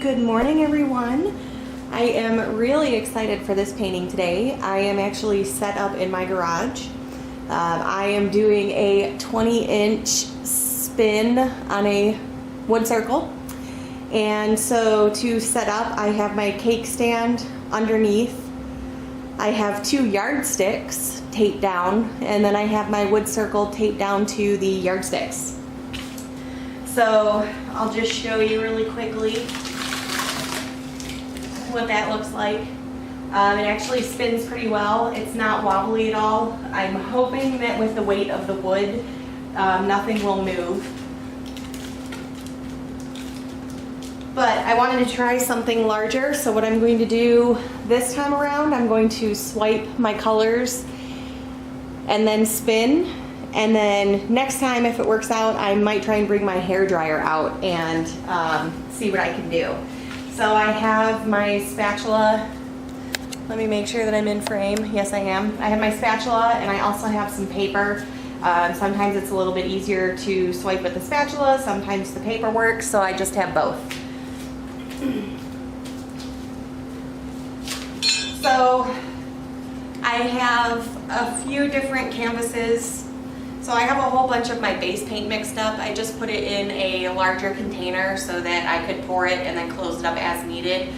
Good morning, everyone. I am really excited for this painting today. I am actually set up in my garage. I am doing a 20-inch spin on a wood circle. And so to set up, I have my cake stand underneath. I have 2 yardsticks taped down, and then I have my wood circle taped down to the yardsticks. So I'll just show you really quickly what that looks like. It actually spins pretty well. It's not wobbly at all. I'm hoping that with the weight of the wood, nothing will move. But I wanted to try something larger, so what I'm going to do this time around, I'm going to swipe my colors and then spin. And then next time, if it works out, I might try and bring my hairdryer out and see what I can do. So I have my spatula. Let me make sure that I'm in frame. Yes, I am. I have my spatula, and I also have some paper. Sometimes it's a little bit easier to swipe with the spatula, sometimes the paper works, so I just have both. So I have a few different canvases. So I have a whole bunch of my base paint mixed up. I just put it in a larger container so that I could pour it and then close it up as needed.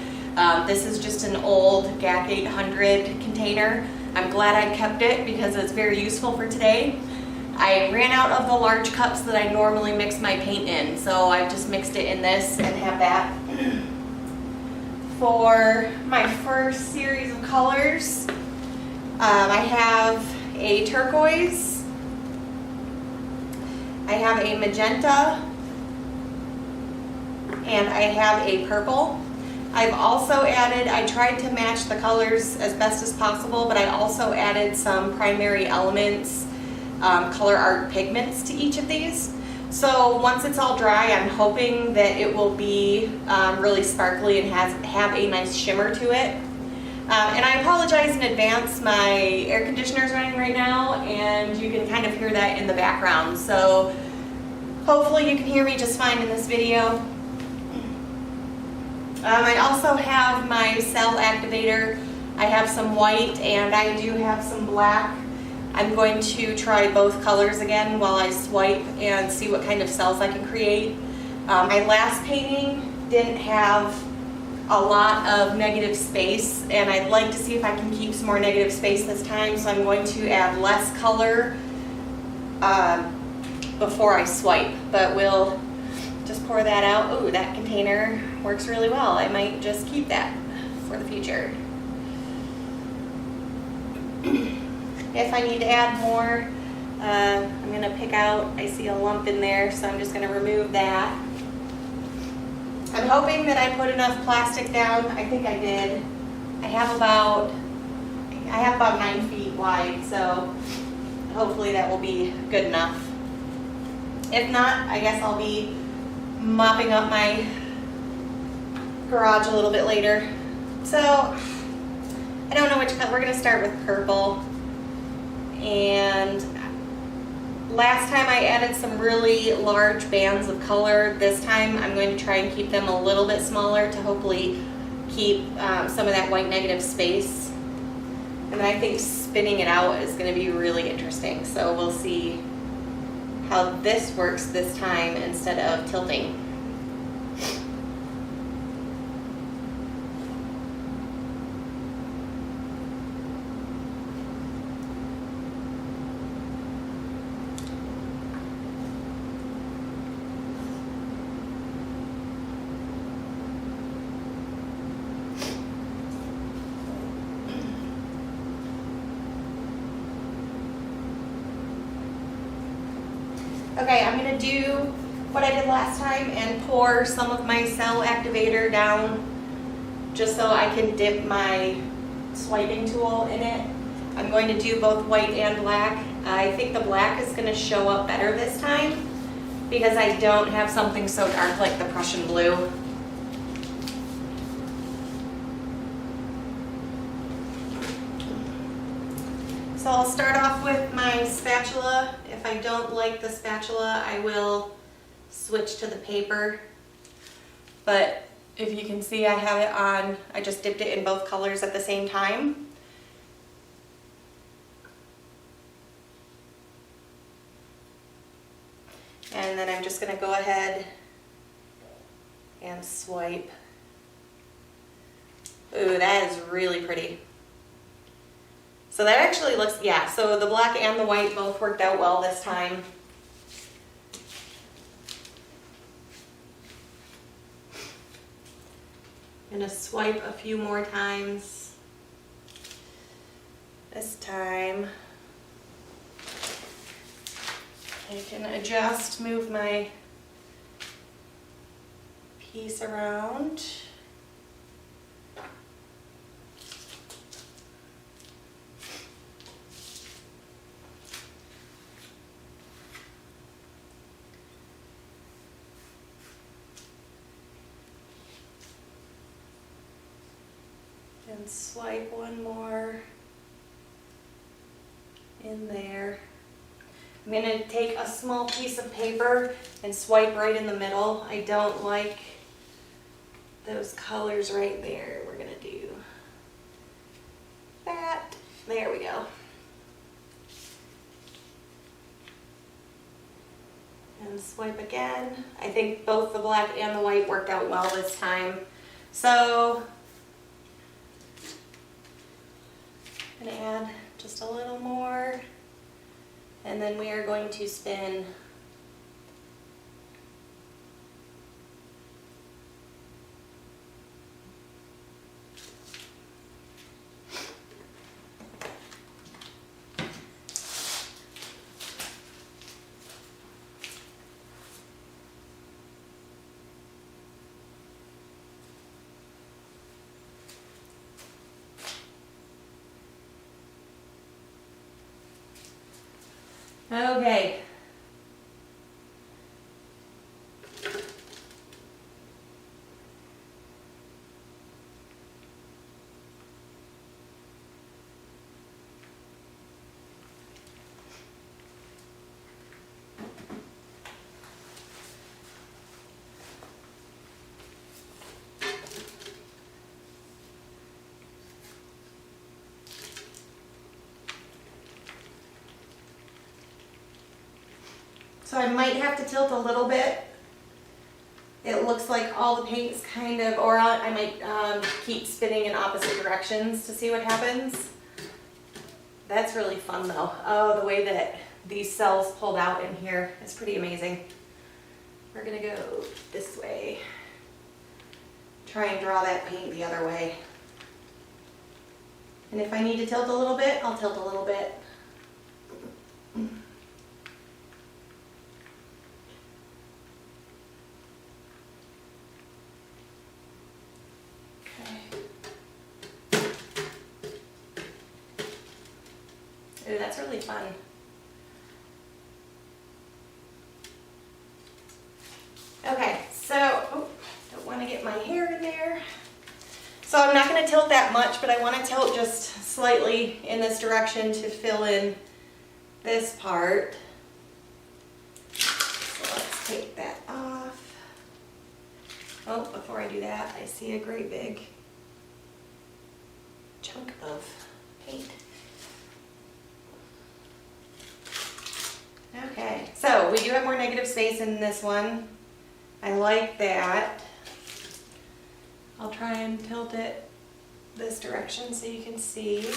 This is just an old GAC 800 container. I'm glad I kept it because it's very useful for today. I ran out of the large cups that I normally mix my paint in, so I've just mixed it in this and have that. For my first series of colors, I have a turquoise, I have a magenta, and I have a purple. I've also added, I tried to match the colors as best as possible, but I also added some primary elements, color art pigments to each of these. So once it's all dry, I'm hoping that it will be really sparkly and have a nice shimmer to it. And I apologize in advance, my air conditioner is running right now and you can kind of hear that in the background. So hopefully you can hear me just fine in this video. I also have my cell activator. I have some white and I do have some black. I'm going to try both colors again while I swipe and see what kind of cells I can create. My last painting didn't have a lot of negative space, and I'd like to see if I can keep some more negative space this time, so I'm going to add less color before I swipe, but we'll just pour that out. Ooh, that container works really well. I might just keep that for the future. If I need to add more, I'm going to pick out, I see a lump in there, so I'm just going to remove that. I'm hoping that I put enough plastic down. I think I did. I have about 9 feet wide, so hopefully that will be good enough. If not, I guess I'll be mopping up my garage a little bit later. So I don't know which color. We're going to start with purple. And last time I added some really large bands of color. This time I'm going to try and keep them a little bit smaller to hopefully keep some of that white negative space. And then I think spinning it out is going to be really interesting. So we'll see how this works this time instead of tilting. Okay, I'm going to do what I did last time and pour some of my cell activator down just so I can dip my swiping tool in it. I'm going to do both white and black. I think the black is going to show up better this time because I don't have something so dark like the Prussian blue. So I'll start off with my spatula. If I don't like the spatula, I will switch to the paper. But If you can see, I have it on, I just dipped it in both colors at the same time. And then I'm just going to go ahead and swipe. Ooh, that is really pretty. So that actually looks, yeah, so the black and the white both worked out well this time. I'm going to swipe a few more times. This time I can adjust, move my piece around. And swipe one more in there. I'm going to take a small piece of paper and swipe right in the middle. I don't like those colors right there. We're going to do that. There we go. And swipe again. I think both the black and the white worked out well this time. So I'm going to add just a little more, and then we are going to spin. Okay. So I might have to tilt a little bit. It looks like all the paint's kind of, or I might keep spinning in opposite directions to see what happens. That's really fun though. Oh, the way that these cells pulled out in here is pretty amazing. We're gonna go this way. Try and draw that paint the other way. And if I need to tilt a little bit, I'll tilt a little bit. Ooh, that's really fun. Okay, so, oh, don't want to get my hair in there. So I'm not going to tilt that much, but I want to tilt just slightly in this direction to fill in this part. So let's take that off. Oh, before I do that, I see a great big chunk of paint. Okay, so we do have more negative space in this one. I like that. I'll try and tilt it this direction so you can see.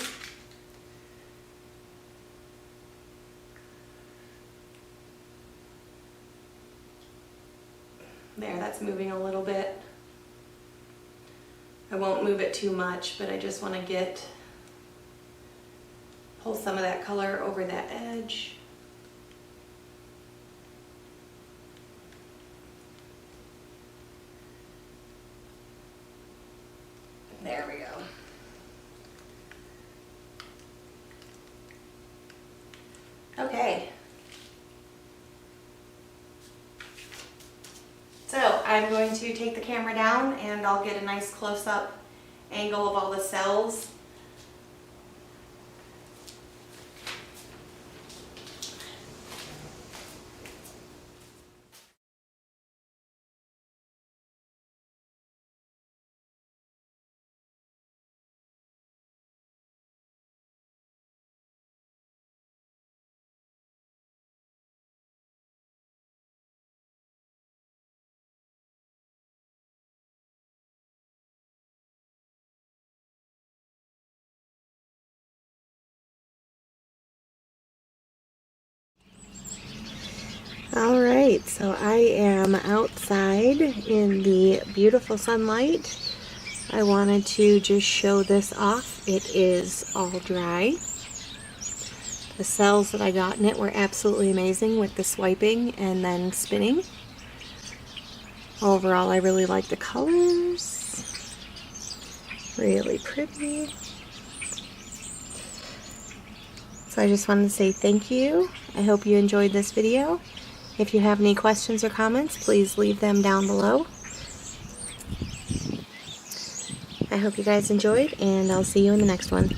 There, that's moving a little bit. I won't move it too much, but I just want to pull some of that color over that edge. There we go. Okay. So I'm going to take the camera down and I'll get a nice close-up angle of all the cells. Alright, so I am outside in the beautiful sunlight. I wanted to just show this off. It is all dry. The cells that I got in it were absolutely amazing with the swiping and then spinning. Overall, I really like the colors. Really pretty. So I just wanted to say thank you. I hope you enjoyed this video. If you have any questions or comments, please leave them down below. I hope you guys enjoyed, and I'll see you in the next one.